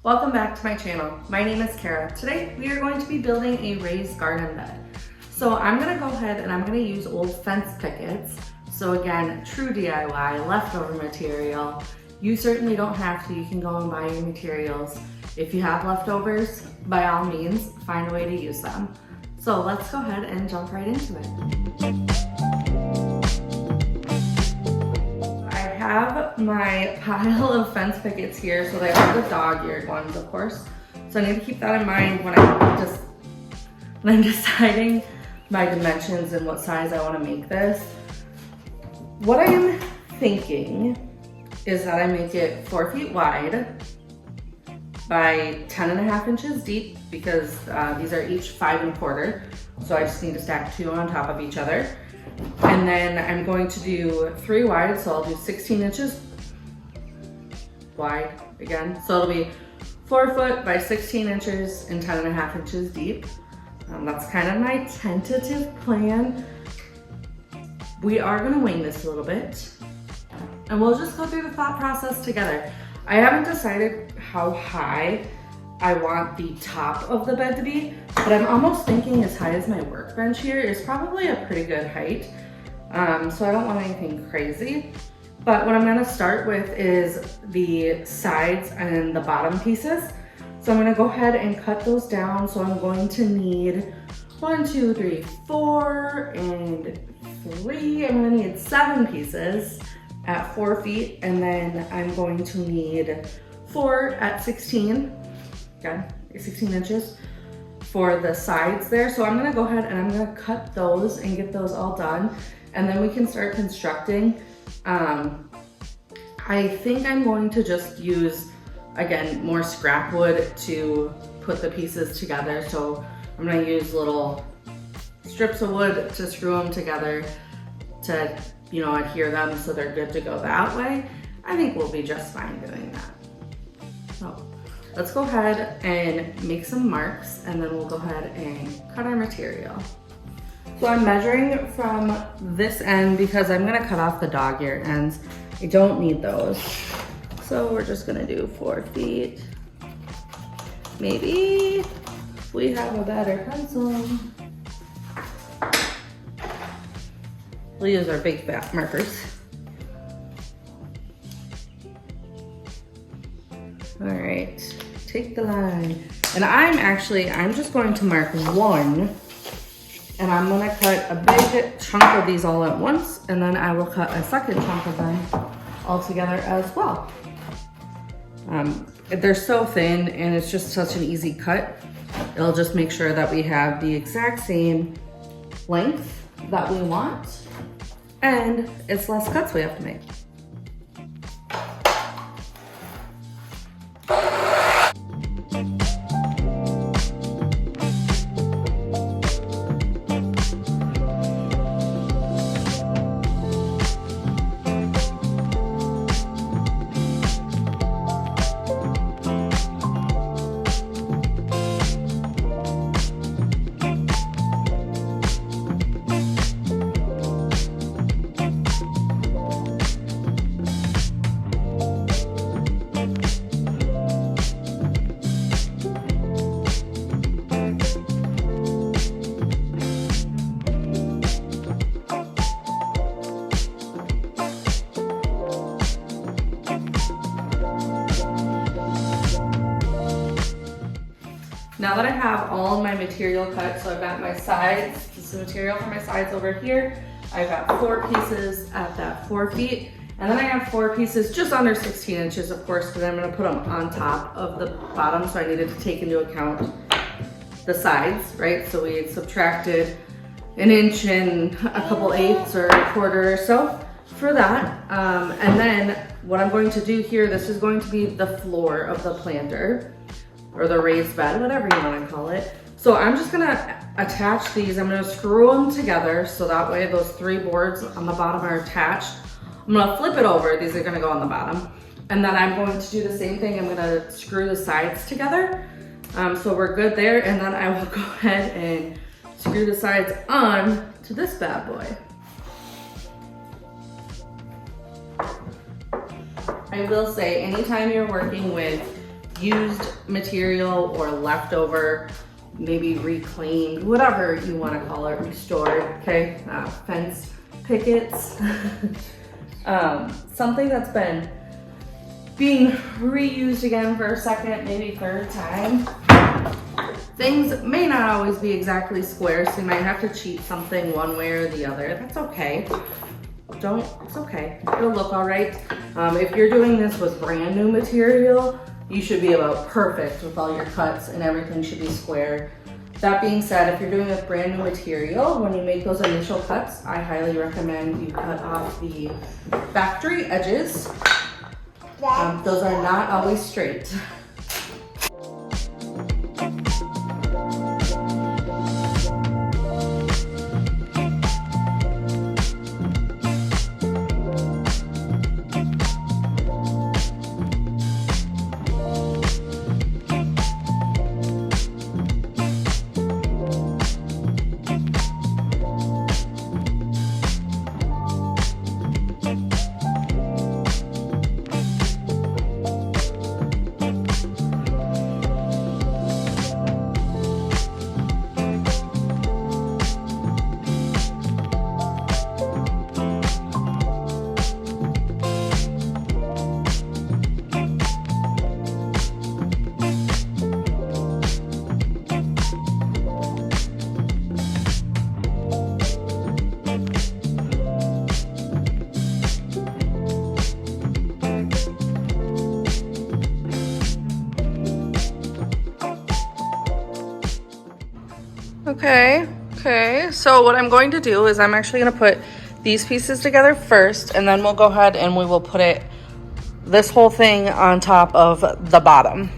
Welcome back to my channel. My name is Kara. Today we are going to be building a raised garden bed. So I'm gonna go ahead and I'm gonna use old fence pickets. So again, true DIY, leftover material. You certainly don't have to, you can go and buy your materials. If you have leftovers, by all means, find a way to use them. So let's go ahead and jump right into it. I have my pile of fence pickets here, so they are the dog-eared ones, of course. So I need to keep that in mind when I'm deciding my dimensions and what size I want to make this. What I am thinking is that I make it 4 feet wide by 10.5 inches deep, because these are each 5 1/4. So I just need to stack 2 on top of each other. And then I'm going to do 3 wide, so I'll do 16 inches wide again. So it'll be 4 foot by 16 inches and 10.5 inches deep. That's kind of my tentative plan. We are gonna wing this a little bit, and we'll just go through the thought process together. I haven't decided how high I want the top of the bed to be, but I'm almost thinking as high as my workbench here is probably a pretty good height. So I don't want anything crazy. But what I'm gonna start with is the sides and the bottom pieces. So I'm gonna go ahead and cut those down. So I'm going to need 1, 2, 3, 4, and 3. I'm gonna need 7 pieces at 4 feet, and then I'm going to need 4 at 16. Okay, 16 inches for the sides there. So I'm gonna go ahead and I'm gonna cut those and get those all done, and then we can start constructing. I think I'm going to just use, again, more scrap wood to put the pieces together. So I'm gonna use little strips of wood to screw them together to, adhere them so they're good to go that way. I think we'll be just fine doing that. So let's go ahead and make some marks, and then we'll go ahead and cut our material. So I'm measuring from this end because I'm gonna cut off the dog ear ends. I don't need those. So we're just gonna do 4 feet. Maybe we have a better pencil. We'll use our big fat markers. All right, take the line. And I'm just going to mark 1, and I'm gonna cut a big chunk of these all at once, and then I will cut a second chunk of them all together as well. They're so thin, and it's just such an easy cut. It'll just make sure that we have the exact same length that we want, and it's less cuts we have to make. Now that I have all of my material cut, so I've got my sides, this is the material for my sides over here. I've got 4 pieces at that 4 feet, and then I have 4 pieces just under 16 inches, of course, because I'm gonna put them on top of the bottom, so I needed to take into account the sides, right? So we had subtracted 1 inch and a couple eighths or 1/4 or so for that. And then what I'm going to do here, this is going to be the floor of the planter, or the raised bed, whatever you want to call it. So I'm just gonna attach these. I'm gonna screw them together so that way those 3 boards on the bottom are attached. I'm gonna flip it over. These are gonna go on the bottom. And then I'm going to do the same thing. I'm gonna screw the sides together. So we're good there. And then I will go ahead and screw the sides on to this bad boy. I will say, anytime you're working with used material or leftover, maybe reclaimed, whatever you want to call it, restored, okay? Fence pickets, something that's been being reused again for a second, maybe third time. Things may not always be exactly square, so you might have to cheat something one way or the other. That's okay. It's okay. It'll look all right. If you're doing this with brand new material, you should be about perfect with all your cuts and everything should be square. That being said, if you're doing it with brand new material, when you make those initial cuts, I highly recommend you cut off the factory edges. Those are not always straight. Okay, so what I'm going to do is I'm actually going to put these pieces together first, and then we'll go ahead and we will put this whole thing on top of the bottom.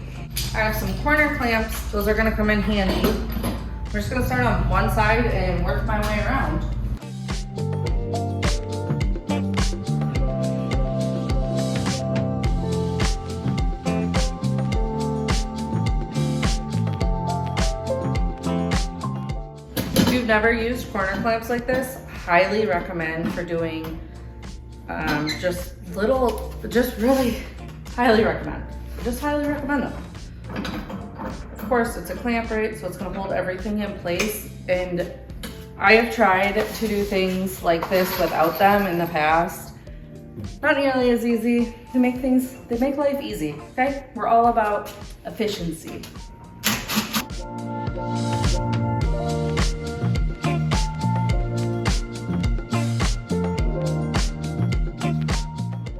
I have some corner clamps. Those are going to come in handy. We're just going to start on one side and work my way around. Never used corner clamps like this, highly recommend for doing just really highly recommend them. Of course, it's a clamp, right? So it's going to hold everything in place, and I have tried to do things like this without them in the past. Not nearly as easy. They make life easy, okay? We're all about efficiency.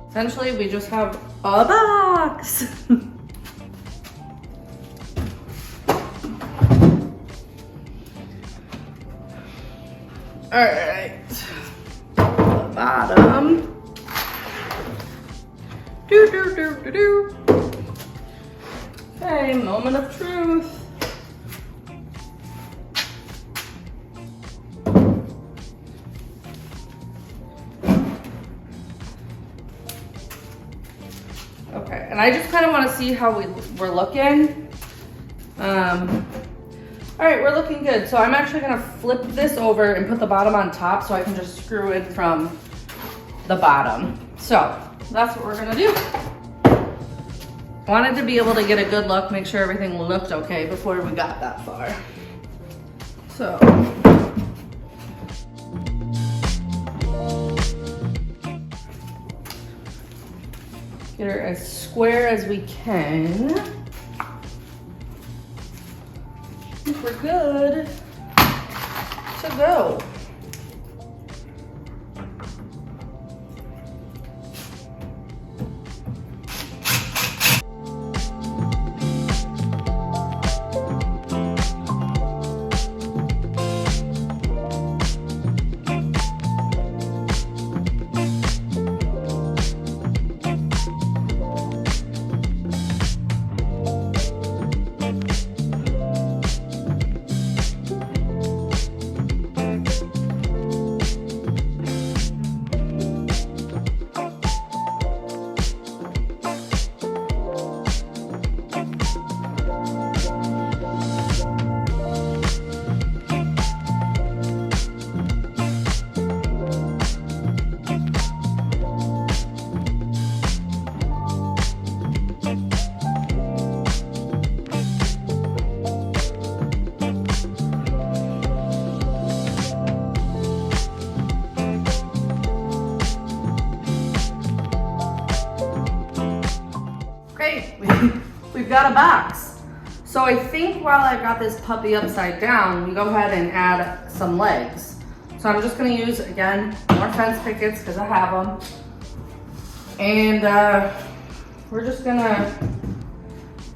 Essentially, we just have a box. All right, the bottom. Okay, moment of truth. Okay, and I just kind of want to see how we're looking. All right, we're looking good. So I'm actually gonna flip this over and put the bottom on top so I can just screw in from the bottom. So that's what we're gonna do. I wanted to be able to get a good look, make sure everything looked okay before we got that far. So. Get her as square as we can. I think we're good to go. we've got a box. So I think while I've got this puppy upside down, we go ahead and add some legs. So I'm just gonna use, again, more fence pickets because I have them. And we're just gonna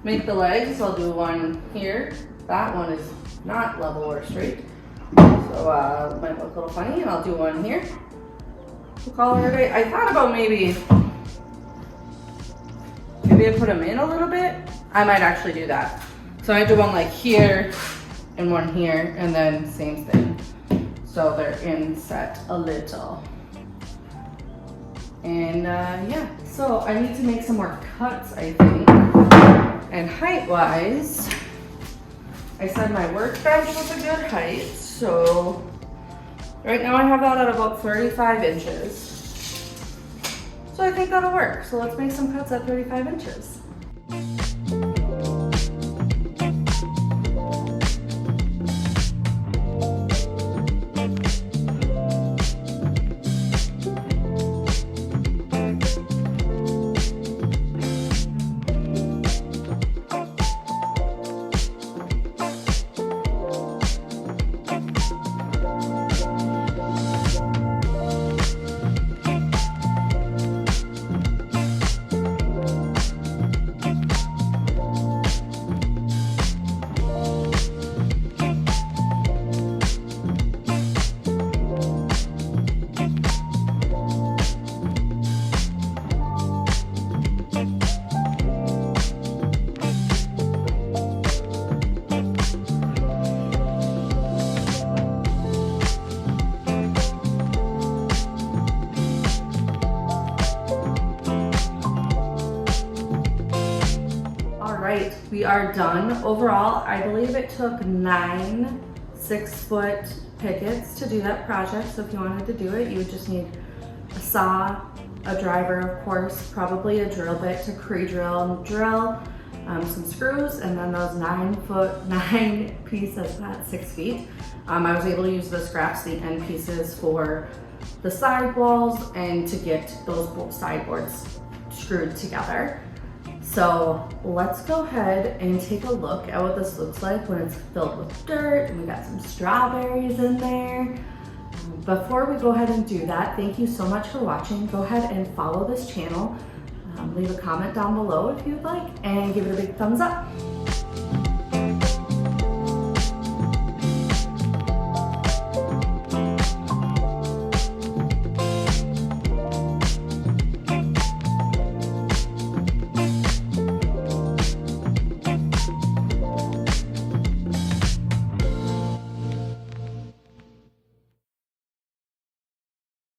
make the legs. I'll do one here. That one is not level or straight. So it might look a little funny, and I'll do one here. We'll call it a day. I thought about maybe I put them in a little bit. I might actually do that. So I do one like here and one here, and then same thing. So they're inset a little. And yeah, so I need to make some more cuts, I think. And height-wise, I said my workbench was a good height. So right now I have that at about 35 inches. So I think that'll work. So let's make some cuts at 35 inches. Right, we are done. Overall, I believe it took 9 6-foot pickets to do that project. So if you wanted to do it, you would just need a saw, a driver, of course, probably a drill bit to pre-drill and drill, some screws, and then those 9 pieces at 6 feet. I was able to use the scraps, the end pieces for the side walls, and to get those sideboards screwed together. So let's go ahead and take a look at what this looks like when it's filled with dirt and we got some strawberries in there. Before we go ahead and do that, thank you so much for watching. Go ahead and follow this channel. Leave a comment down below if you'd like, and give it a big thumbs up.